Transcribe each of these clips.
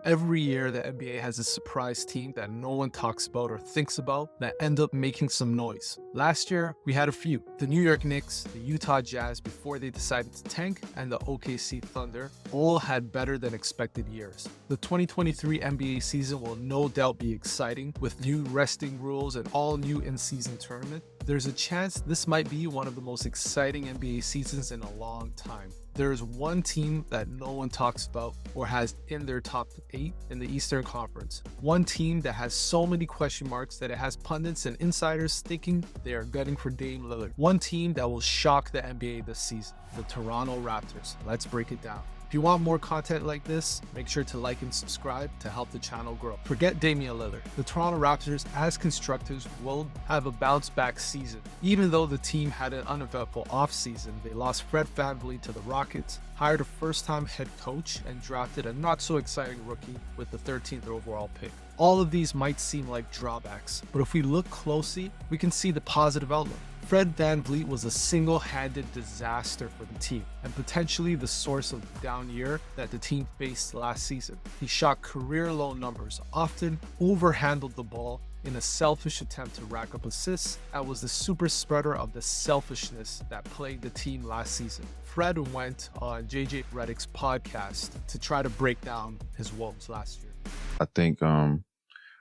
Every year, the NBA has a surprise team that no one talks about or thinks about that end up making some noise. Last year, we had a few. The New York Knicks, the Utah Jazz before they decided to tank, and the OKC Thunder all had better than expected years. The 2023 NBA season will no doubt be exciting with new resting rules and all new in-season tournament. There's a chance this might be one of the most exciting NBA seasons in a long time. There is one team that no one talks about or has in their top 8 in the Eastern Conference. One team that has so many question marks that it has pundits and insiders thinking they are gunning for Dame Lillard. One team that will shock the NBA this season, the Toronto Raptors. Let's break it down. If you want more content like this, make sure to like and subscribe to help the channel grow. Forget Damian Lillard. The Toronto Raptors, as constructors, will have a bounce-back season. Even though the team had an uneventful offseason, they lost Fred VanVleet to the Rockets, hired a first-time head coach, and drafted a not-so-exciting rookie with the 13th overall pick. All of these might seem like drawbacks, but if we look closely, we can see the positive outlook. Fred VanVleet was a single-handed disaster for the team and potentially the source of the down year that the team faced last season. He shot career-low numbers, often overhandled the ball in a selfish attempt to rack up assists, and was the super spreader of the selfishness that plagued the team last season. Fred went on JJ Redick's podcast to try to break down his woes last year. I think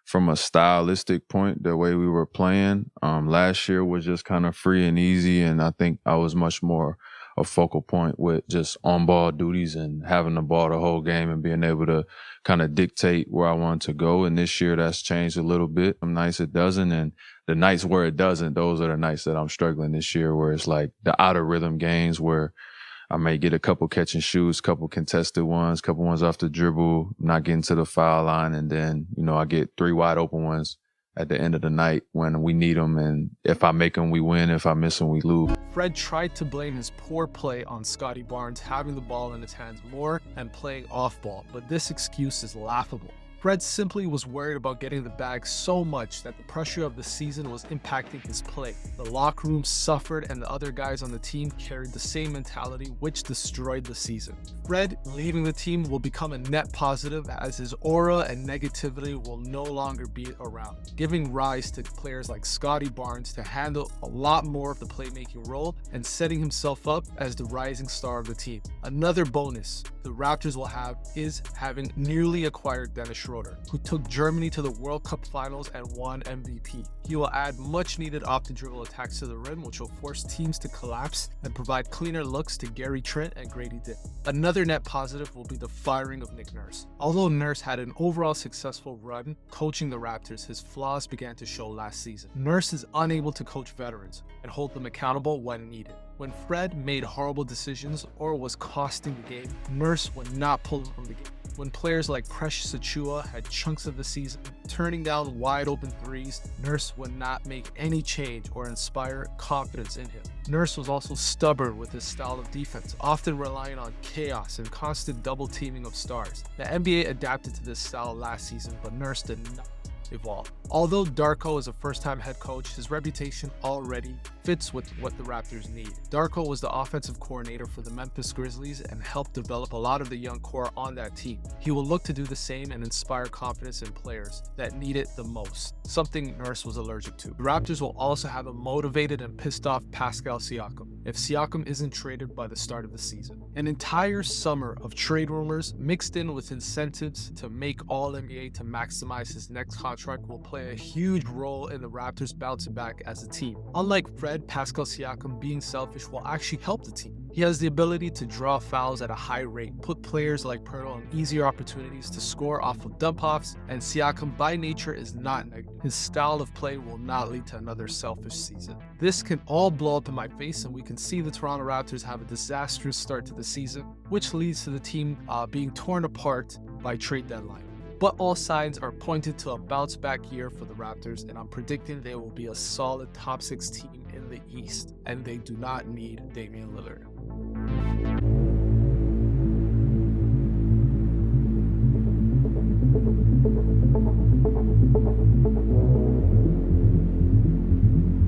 from a stylistic point, the way we were playing last year was just kind of free and easy, and I think I was much more a focal point with just on-ball duties and having the ball the whole game and being able to kind of dictate where I want to go. And this year that's changed a little bit. Some nights it doesn't, and the nights where it doesn't, those are the nights that I'm struggling this year, where it's like the out of rhythm games where I may get a couple catch and shoots, couple contested ones, couple ones off the dribble, not getting to the foul line, and then, I get 3 wide open ones at the end of the night when we need them. And if I make them, we win. If I miss them, we lose. Fred tried to blame his poor play on Scottie Barnes having the ball in his hands more and playing off ball, but this excuse is laughable. Fred simply was worried about getting the bag so much that the pressure of the season was impacting his play. The locker room suffered, and the other guys on the team carried the same mentality, which destroyed the season. Fred leaving the team will become a net positive, as his aura and negativity will no longer be around, giving rise to players like Scottie Barnes to handle a lot more of the playmaking role and setting himself up as the rising star of the team. Another bonus the Raptors will have is having newly acquired Dennis Schroeder, who took Germany to the World Cup Finals and won MVP. He will add much-needed off-the-dribble attacks to the rim, which will force teams to collapse and provide cleaner looks to Gary Trent and Grady Dick. Another net positive will be the firing of Nick Nurse. Although Nurse had an overall successful run coaching the Raptors, his flaws began to show last season. Nurse is unable to coach veterans and hold them accountable when needed. When Fred made horrible decisions or was costing the game, Nurse would not pull him from the game. When players like Precious Achiuwa had chunks of the season turning down wide open threes, Nurse would not make any change or inspire confidence in him. Nurse was also stubborn with his style of defense, often relying on chaos and constant double teaming of stars. The NBA adapted to this style last season, but Nurse did not evolve. Although Darko is a first-time head coach, his reputation already fits with what the Raptors need. Darko was the offensive coordinator for the Memphis Grizzlies and helped develop a lot of the young core on that team. He will look to do the same and inspire confidence in players that need it the most, something Nurse was allergic to. The Raptors will also have a motivated and pissed off Pascal Siakam if Siakam isn't traded by the start of the season. An entire summer of trade rumors mixed in with incentives to make All-NBA to maximize his next contract will play a huge role in the Raptors bouncing back as a team. Unlike Fred, Pascal Siakam being selfish will actually help the team. He has the ability to draw fouls at a high rate, put players like Pirtle on easier opportunities to score off of dump-offs, and Siakam by nature is not negative. His style of play will not lead to another selfish season. This can all blow up in my face, and we can see the Toronto Raptors have a disastrous start to the season, which leads to the team being torn apart by trade deadline. But all signs are pointed to a bounce-back year for the Raptors, and I'm predicting they will be a solid top 6 team in the East, and they do not need Damian Lillard.